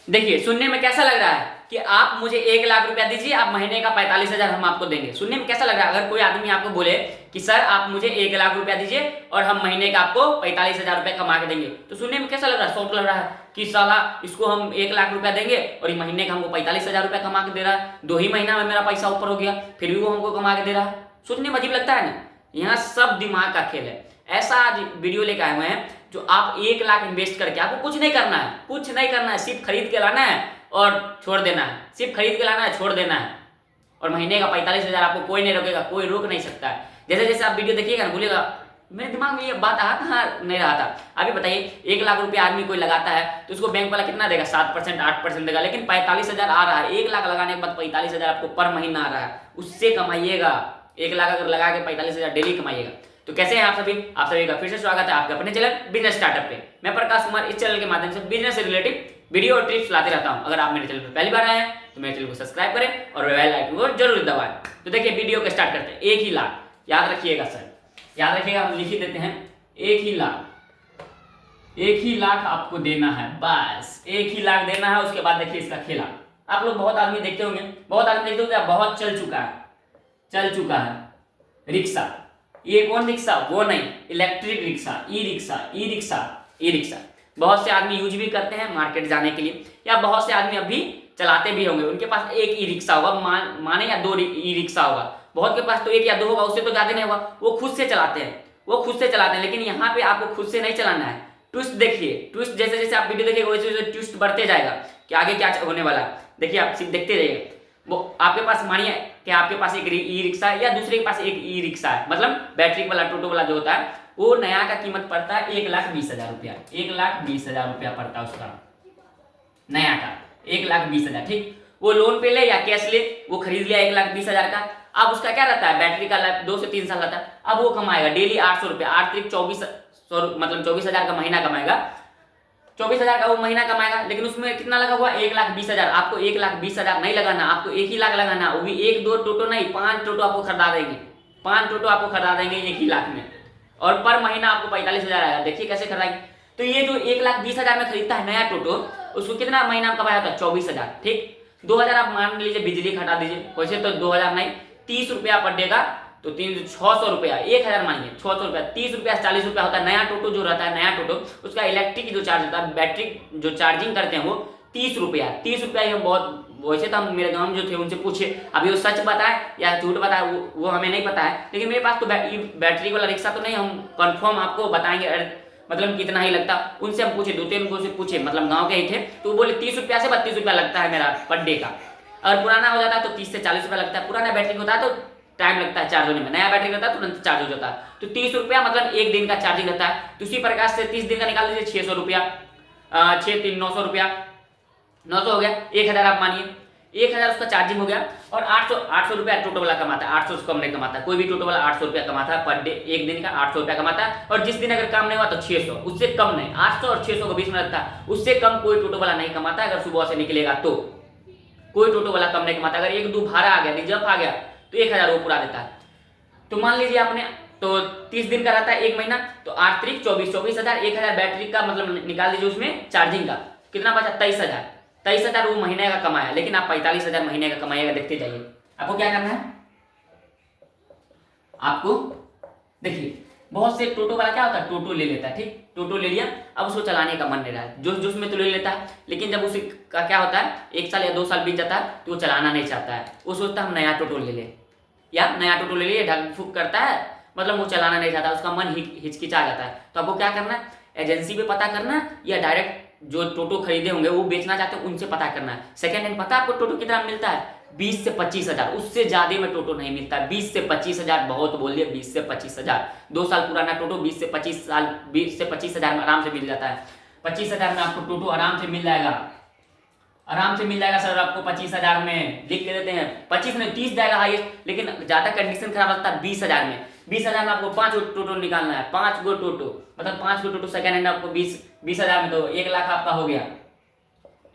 देखिए सुनने में कैसा लग रहा है कि आप मुझे 1 लाख रुपया दीजिए, आप महीने का 45,000 हम आपको देंगे। सुनने में कैसा लग रहा है? अगर कोई आदमी आपको बोले कि सर आप मुझे 1 लाख रुपया दीजिए और हम महीने का आपको 45,000 रुपया कमा के देंगे, तो सुनने में कैसा लग रहा है? शौक लग रहा है कि साला इसको हम 1 लाख रुपया देंगे और ये महीने का हमको 45,000 रुपया कमा के दे रहा है, 2 ही महीना में मेरा पैसा ऊपर हो गया, फिर भी वो हमको कमा के दे रहा है। सुनने में अजीब लगता है ना? यहाँ सब दिमाग का खेल है। ऐसा आज वीडियो लेकर आए हुए हैं जो आप 1 लाख इन्वेस्ट करके, आपको कुछ नहीं करना है, कुछ नहीं करना है, सिर्फ खरीद के लाना है और छोड़ देना है, सिर्फ खरीद के लाना है, छोड़ देना है, और महीने का 45,000 आपको कोई नहीं रोकेगा, कोई रोक नहीं सकता है। जैसे जैसे आप वीडियो देखिएगा ना, बोलेगा मेरे दिमाग में ये बात आ कहाँ नहीं रहा था। अभी बताइए 1 लाख रुपया आदमी कोई लगाता है तो उसको बैंक वाला कितना देगा? 7% 8% देगा, लेकिन 45,000 आ रहा है। 1 लाख लगाने के बाद 45,000 आपको पर महीना आ रहा है, उससे कमाइएगा। 1 लाख अगर लगा के 45,000 डेली कमाइएगा। तो कैसे हैं आप सभी? आप सभी का फिर से स्वागत है आपके अपने चैनल बिजनेस स्टार्टअप पे। मैं प्रकाश कुमार इस चैनल के माध्यम से बिजनेस से रिलेटेड वीडियो और टिप्स लाते रहता हूं। अगर आप मेरे चैनल पर पहली बार आए हैं तो मेरे चैनल को सब्सक्राइब करें और बेल आइकन को जरूर दबाएं। तो देखिए वीडियो को स्टार्ट करते हैं। 1 ही लाख, याद रखिएगा सर, याद रखिएगा, हम लिख ही देते हैं 1 ही लाख। 1 ही लाख आपको देना है, बस 1 ही लाख देना है। उसके बाद देखिए इसका खेला। आप लोग बहुत आदमी देखते होंगे, बहुत आदमी देखते होंगे, बहुत चल चुका है रिक्शा। ये कौन रिक्शा? वो नहीं, electric rickshaw, e rickshaw, e rickshaw, e rickshaw. बहुत से आदमी यूज भी करते हैं मार्केट जाने के लिए, या बहुत से आदमी अभी चलाते भी होंगे। उनके पास एक ई रिक्शा होगा, माने या 2 ई रिक्शा होगा। बहुत के पास तो 1 या 2 होगा, उससे तो ज्यादा नहीं होगा। वो खुद से चलाते हैं, लेकिन यहाँ पे आपको खुद से नहीं चलाना है। ट्विस्ट देखिए, ट्विस्ट जैसे जैसे आप वीडियो देखिए वैसे वैसे ट्विस्ट बढ़ते जाएगा कि आगे क्या होने वाला है। देखिए आप सिर्फ देखते रहिए। वो आपके पास, मानिए कि आपके पास एक ई रिक्शा है या दूसरे के पास एक ई रिक्शा है, मतलब बैटरी वाला टोटो वाला जो होता है, वो नया का कीमत पड़ता है 1,20,000 रुपया। 1,20,000 रुपया पड़ता है उसका नया का, 1,20,000। ठीक, वो लोन पे ले या कैश ले, वो खरीद लिया 1,20,000 का। अब उसका क्या रहता है? बैटरी का 2 से 3 साल रहता है। अब वो कमाएगा डेली 800 रुपया, 8 त्रिक 2400, मतलब 24,000 का महीना कमाएगा। 24,000 का वो महीना कमाएगा, लेकिन उसमें कितना लगा हुआ? 1,20,000। आपको 1,20,000 नहीं लगाना, आपको 1 ही लाख लगाना। वो भी 1-2 टोटो नहीं, 5 टोटो आपको खरीदा देंगे। 5 टोटो आपको खरीदा देंगे 1 ही लाख में, और पर महीना आपको 45,000 आएगा। देखिए कैसे खरीदाएंगे। तो ये जो 1,20,000 में खरीदता है नया टोटो, उसको कितना महीना कमाया होता है? 24,000। ठीक, 2,000 आप मान लीजिए बिजली घटा दीजिए, वैसे तो 2,000 नहीं, 30 रुपया पर डे का, तो 600 रुपया, 1,000 मानिए, 600 रुपया, 30 रुपया 40 रुपया होता है। नया टोटो जो रहता है, नया टोटो, उसका इलेक्ट्रिक जो चार्ज होता है, बैटरी जो चार्जिंग करते हैं, वो 30 रुपया। 30 रुपया ही बहुत, वैसे तो हम मेरे गांव में जो थे उनसे पूछे, अभी वो सच बताए या झूठ बताए वो हमें नहीं पता है, लेकिन मेरे पास तो बैटरी वाला रिक्शा तो नहीं, हम कंफर्म आपको बताएंगे मतलब कितना ही लगता। उनसे हम पूछे, 2-3 को से पूछे, मतलब गांव के ही थे, तो वो बोले 30 रुपया से 32 रुपया लगता है मेरा पर डे का। अगर पुराना हो जाता है तो 30 से 40 रुपया लगता है। पुराना बैटरी होता है तो टाइम लगता है चार्ज होने में, नया बैटरी रहता है तुरंत चार्ज हो जाता है। तो 30 रुपया मतलब 1 दिन का चार्जिंग रहता है। तो उसी प्रकार से 30 दिन का निकाल लीजिए, 600 रुपया, 6 3 900 रुपया, 900 हो गया, 1,000 आप मानिए, 1,000 उसका चार्जिंग हो गया। और 800 रुपया टोटो वाला कमाता है, 800 से कम नहीं कमाता। कोई भी टोटो वाला 800 रुपया कमाता है पर डे, 1 दिन का 800 रुपया कमाता है। और जिस दिन अगर काम नहीं हुआ तो 600, उससे कम नहीं। 800 और 600 के बीच में रहता है, उससे कम कोई टोटो वाला नहीं कमाता। अगर सुबह से निकलेगा तो कोई टोटो वाला कम नहीं कमाता। अगर 1-2 भाड़ा आ गया, रिजर्व आ गया, तो 1,000 वो पूरा देता है। तो मान लीजिए आपने, तो 30 दिन का रहता है 1 महीना, तो 8 त्रिक 24, 24,000, 1,000 बैटरी का मतलब निकाल दीजिए, उसमें चार्जिंग का कितना बचा? 23,000। 23,000 वो महीने का कमाया, लेकिन आप 45,000 महीने का कमाइएगा। देखते जाइए, आपको क्या करना है। आपको देखिए, बहुत से टोटो वाला क्या होता है, टोटो ले लेता है। ठीक, टोटो ले लिया, अब उसको चलाने का मन नहीं रहा है, जोश में तो ले लेता है, लेकिन जब उसे का क्या होता है, 1 साल या 2 साल बीत जाता है तो वो चलाना नहीं चाहता है। वो सोचता है हम नया टोटो ले ले, या नया टोटो ले लिए, ढक फूक करता है, मतलब वो चलाना नहीं चाहता, उसका मन हिचकिचा जाता है। तो आपको क्या करना है, एजेंसी पे पता करना, या डायरेक्ट जो टोटो खरीदे होंगे वो बेचना चाहते हैं उनसे पता करना है। सेकंड हैंड पता आपको टोटो कितना मिलता है? 20 से 25,000, उससे ज्यादा में टोटो नहीं मिलता है। 20 से 25,000 बहुत बोल दिया, 20 से 25,000। 2 साल पुराना टोटो 20 से 25,000 में आराम से मिल जाता है। 25,000 में आपको टोटो आराम से मिल जाएगा, आराम से मिल जाएगा सर आपको 25,000 में। लिख के देते हैं 25 में 30 जाएगा हाईएस्ट, लेकिन ज्यादा कंडीशन खराब रहता है 20,000 में। 20,000 में आपको 5 टोटो निकालना है, 5 गो टोटो, मतलब 5 गो टोटो सेकंड हैंड आपको 20,000 में, तो 1 लाख आपका हो गया।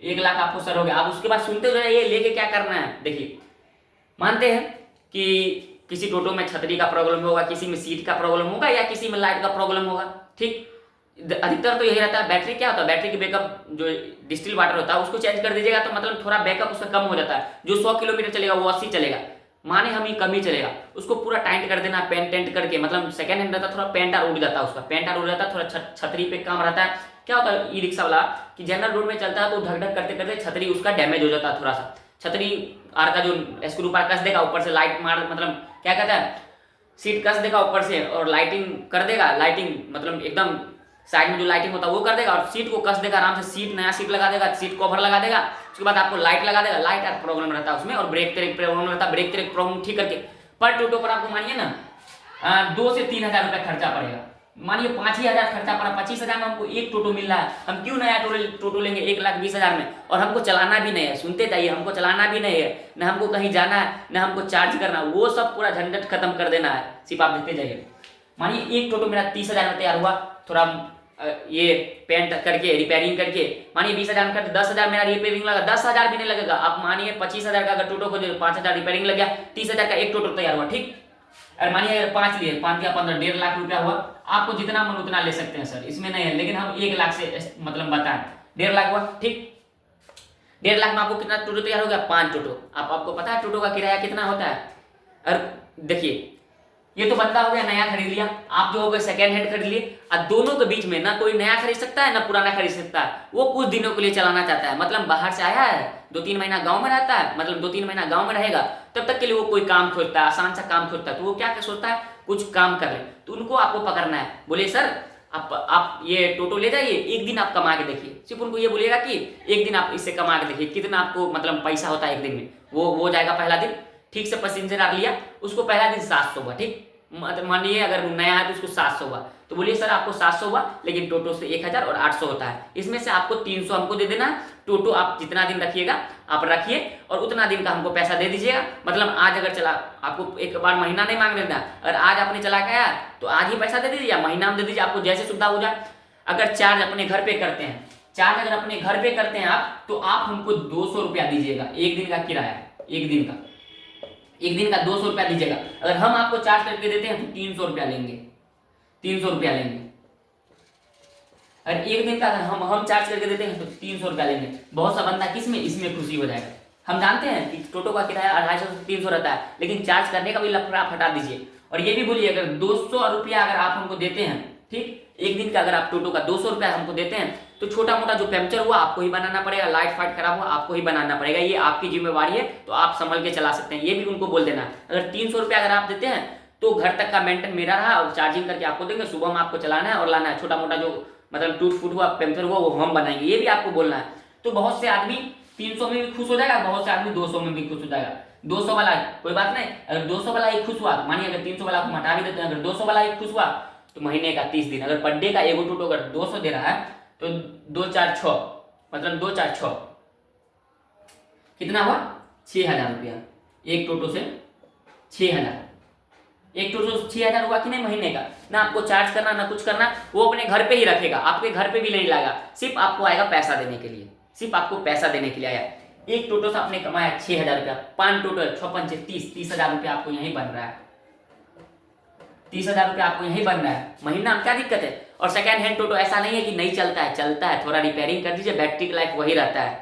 1 लाख आपको सर हो गया। अब उसके बाद सुनते हो ये लेके क्या करना है। देखिए, मानते हैं कि किसी टोटो में छतरी का प्रॉब्लम होगा, किसी में सीट का प्रॉब्लम होगा, या किसी में लाइट का प्रॉब्लम होगा। ठीक, अधिकतर तो यही रहता है। बैटरी क्या होता है, बैटरी की बैकअप जो डिस्टिल वाटर होता है उसको चेंज कर दीजिएगा तो मतलब थोड़ा बैकअप उसका कम हो जाता है। जो 100 किलोमीटर चलेगा वो 80 चलेगा, माने हम ही कम ही चलेगा। उसको पूरा टाइट कर देना पेंट टेंट करके, मतलब सेकंड हैंड रहता है, थोड़ा पेंट आर उड़ जाता है, उसका पेंट आर उड़ जाता है, थोड़ा छतरी पे काम रहता है। क्या होता है ई रिक्शा वाला कि जनरल रोड में चलता है तो ढक ढक करते करते छतरी उसका डैमेज हो जाता है थोड़ा सा। छतरी आर का जो स्क्रू पार कस देगा, ऊपर से लाइट मार, मतलब क्या कहता है सीट कस देगा ऊपर से और लाइटिंग कर देगा, लाइटिंग मतलब एकदम साइड में जो लाइटिंग होता है वो कर देगा और सीट को कस देगा आराम से, सीट नया सीट लगा देगा, सीट कवर लगा देगा। उसके बाद आपको लाइट लगा देगा, लाइट का प्रॉब्लम रहता है उसमें, और ब्रेक ट्रेक प्रॉब्लम रहता है, ब्रेक ट्रेक प्रॉब्लम ठीक करके पर टोटो पर आपको मानिए ना 2 से 3 हजार रुपया खर्चा पड़ेगा। मानिए 5 ही हजार खर्चा पड़ा, 25,000 में हमको एक टोटो मिल रहा है, हम क्यों नया टोटो लेंगे 1,20,000 में। और हमको चलाना भी नहीं है, सुनते जाइए, हमको चलाना भी नहीं है, न हमको कहीं जाना है, न हमको चार्ज करना, वो सब पूरा झंझट खत्म कर देना है, सिर्फ आप देखते जाइए। मानिए एक टोटो मेरा 30,000 में तैयार हुआ, थोड़ा ये पेंट करके रिपेयरिंग करके, मानिए 20,000 में करके 10,000 मेरा रिपेयरिंग लगा, 10,000 भी नहीं लगेगा। आप मानिए 25,000 का अगर टोटो को 5,000 रिपेयरिंग लग गया, 30,000 का एक टोटो तैयार हुआ, ठीक। और मानिए अगर 5 लिए, 5 या 15, 1.5 लाख रुपया हुआ। आपको जितना मन उतना ले सकते हैं सर, इसमें नहीं है, लेकिन हम 1 लाख से मतलब बताएं, 1.5 लाख हुआ, ठीक। 1.5 लाख में आपको कितना टोटो तैयार हो गया, 5 टोटो। आपको पता है टोटो का किराया कितना होता है। और देखिए ये तो बंदा हो गया नया खरीद लिया, आप जो हो गए सेकेंड हैंड खरीद लिए, और दोनों के बीच में ना कोई नया खरीद सकता है ना पुराना खरीद सकता है। वो कुछ दिनों के लिए चलाना चाहता है, मतलब बाहर से आया है, 2-3 महीना गांव में रहता है, मतलब 2-3 महीना गांव में रहेगा, तब तक के लिए वो कोई काम खोजता है, आसान सा काम खोजता है। तो वो क्या सोचता है कुछ काम कर ले, तो उनको आपको पकड़ना है। बोलिए सर आप ये टोटो ले जाइए, एक दिन आप कमा के देखिए। सिर्फ उनको ये बोलिएगा कि एक दिन आप इससे कमा के देखिए कितना आपको मतलब पैसा होता है एक दिन में। वो जाएगा पहला दिन, ठीक से पैसेंजर आ लिया, उसको पहला दिन 700 हुआ, ठीक। मानिए अगर नया है तो उसको 700 हुआ, तो बोलिए सर आपको 700 हुआ, लेकिन टोटो से 1,000 और 800 होता है, इसमें से आपको 300 हमको दे देना है। टोटो आप जितना दिन रखिएगा आप रखिए और उतना दिन का हमको पैसा दे दीजिएगा। मतलब आज अगर चला, आपको एक बार महीना नहीं मांग लेना, अगर आज आपने चला के आया तो आज ही पैसा दे दीजिए या महीना में दे दीजिए, आपको जैसे सुविधा हो जाए। अगर चार्ज अपने घर पे करते हैं, चार्ज अगर अपने घर पे करते हैं आप, तो आप हमको 200 रुपया दीजिएगा, एक दिन का किराया, एक दिन का 200 रुपया दीजिएगा। अगर हम आपको चार्ज करके देते हैं तो 300 रुपया लेंगे, 300 रुपया लेंगे। अगर एक दिन का अगर हम चार्ज करके देते हैं तो 300 रुपया लेंगे। बहुत सा बंदा किसमें इसमें खुशी हो जाएगा। हम जानते हैं कि टोटो का किराया 250 से 300 रहता है, लेकिन चार्ज करने का भी लफड़ा हटा दीजिए। और ये भी बोलिए अगर 200 रुपया अगर आप हमको देते हैं, ठीक, एक दिन का अगर आप टोटो का 200 रुपया हमको देते हैं, तो छोटा मोटा जो पंचर हुआ आपको ही बनाना पड़ेगा, लाइट फाइट खराब हुआ आपको ही बनाना पड़ेगा, ये आपकी जिम्मेवारी है, तो आप संभल के चला सकते हैं। ये भी उनको बोल देना। अगर 300 रुपया अगर आप देते हैं तो घर तक का मेंटेन मेरा रहा और चार्जिंग करके आपको देंगे, सुबह में आपको चलाना है और लाना है। छोटा मोटा जो मतलब टूट फूट हुआ पंचर हुआ वो हम बनाएंगे, ये भी आपको बोलना है। तो बहुत से आदमी 300 में भी खुश हो जाएगा, बहुत से आदमी 200 में भी खुश हो जाएगा। 200 वाला कोई बात नहीं, अगर 200 वाला ही खुश हुआ, मानिए अगर 300 वाला को हटा भी देते हैं, अगर 200 वाला ही खुश हुआ तो महीने का 30 दिन, अगर पर डे का एगो टोटो अगर 200 दे रहा है तो 2 4 6 मतलब 2 4 6 कितना हुआ 6,000 रुपया। एक टोटो से 6,000, एक टोटो से 6,000 हुआ कि नहीं महीने का। ना आपको चार्ज करना ना कुछ करना, वो अपने घर पे ही रखेगा, आपके घर पे भी नहीं लाएगा, सिर्फ आपको आएगा पैसा देने के लिए, सिर्फ आपको पैसा देने के लिए आया। एक टोटो से आपने कमाया 6,000 रुपया, 5 टोटो 6 5 30,000 रुपया आपको यहीं बन रहा है, 30,000 रुपया आपको यहीं बन रहा है महीना में, क्या दिक्कत है। और सेकंड हैंड टोटो ऐसा नहीं है कि नहीं चलता है, चलता है, थोड़ा रिपेयरिंग कर दीजिए, बैटरी का लाइफ वही रहता है,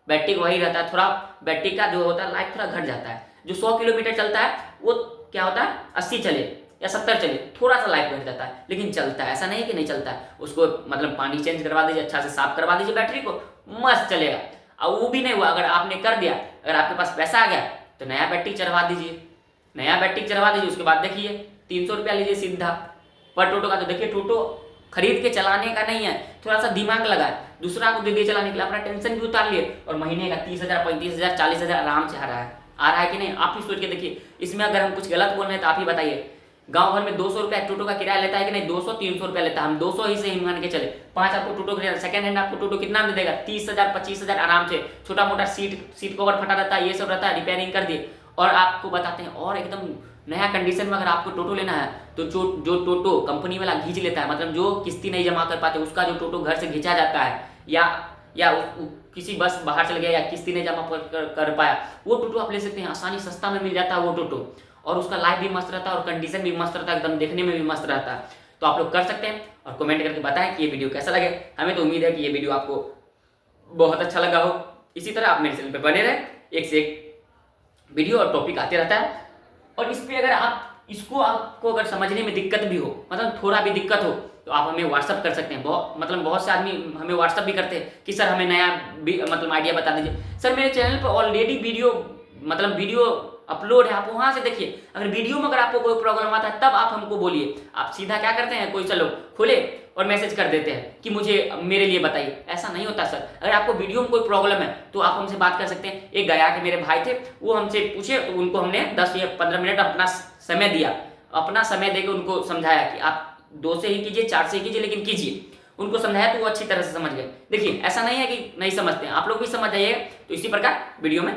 बैटरी वही रहता है, थोड़ा बैटरी का जो होता है लाइफ थोड़ा घट जाता है। जो 100 किलोमीटर चलता है वो क्या होता है 80 चले या 70 चले, थोड़ा सा लाइफ घट जाता है, लेकिन चलता है, ऐसा नहीं है कि नहीं चलता है। उसको मतलब पानी चेंज करवा दीजिए, अच्छा से साफ करवा दीजिए बैटरी को, मस्त चलेगा। और वो भी नहीं हुआ, अगर आपने कर दिया, अगर आपके पास पैसा आ गया तो नया बैटरी चढ़वा दीजिए, नया बैटरी चढ़वा दीजिए। उसके बाद देखिए 300 रुपया लीजिए सीधा पर टोटो का। तो देखिए टोटो खरीद के चलाने का नहीं है, थोड़ा सा दिमाग लगाए, दूसरा को दे दिए चलाने के लिए, अपना टेंशन भी उतार लिए, और महीने का 30,000 35,000 40,000 आराम से आ रहा है कि नहीं। आप ही सोच के देखिए, इसमें अगर हम कुछ गलत बोल रहे हैं तो आप ही बताइए। गांव भर में 200 रुपया टोटो का किराया लेता है कि नहीं, 200-300 रुपया लेता है, हम 200 ही से ही मान के चले। 5 आपको टोटो खरीदा, सेकंड हैंड आपको टोटो कितना में देगा 30,000 25,000 आराम से। छोटा मोटा सीट कवर फटा रहता है, ये सब रहता है, रिपेयरिंग कर दिए। और आपको बताते हैं, और एकदम नया कंडीशन में अगर आपको टोटो लेना है तो जो टोटो कंपनी वाला खींच लेता है, मतलब जो किस्ती नहीं जमा कर पाते उसका जो टोटो घर से खींचा जाता है, या किसी बस बाहर चल गया या किस्ती नहीं जमा कर पाया, वो टोटो आप ले सकते हैं, आसानी सस्ता में मिल जाता है वो टोटो। और उसका लाइफ भी मस्त रहता है और कंडीशन भी मस्त रहता है, एकदम देखने में भी मस्त रहता है। तो आप लोग कर सकते हैं और कमेंट करके बताएं कि ये वीडियो कैसा लगे। हमें तो उम्मीद है कि ये वीडियो आपको बहुत अच्छा लगा हो। इसी तरह आप मेरे चैनल पर बने रहें, एक से एक वीडियो और टॉपिक आते रहता है। और इस पर अगर आपको अगर समझने में दिक्कत भी हो, मतलब थोड़ा भी दिक्कत हो, तो आप हमें व्हाट्सअप कर सकते हैं। बहुत से आदमी हमें व्हाट्सअप भी करते हैं कि सर हमें नया आइडिया बता दीजिए। सर मेरे चैनल पर ऑलरेडी वीडियो अपलोड है, आप वहां से देखिए। अगर वीडियो में अगर आपको कोई प्रॉब्लम आता है तब आप हमको बोलिए। आप सीधा क्या करते हैं, कोई चलो खोले और मैसेज कर देते हैं कि मुझे मेरे लिए बताइए। ऐसा नहीं होता सर। अगर आपको वीडियो में कोई प्रॉब्लम है तो आप हमसे बात कर सकते हैं। एक गया के मेरे भाई थे, वो हमसे पूछे तो उनको हमने 10 या 15 मिनट अपना समय दिया, अपना समय देकर उनको समझाया कि आप 2 से ही कीजिए, 4 से ही कीजिए, लेकिन कीजिए। उनको समझाया तो वो अच्छी तरह से समझ गए। देखिए ऐसा नहीं है कि नहीं समझते हैं, आप लोग भी समझ जाइएगा। तो इसी प्रकार वीडियो में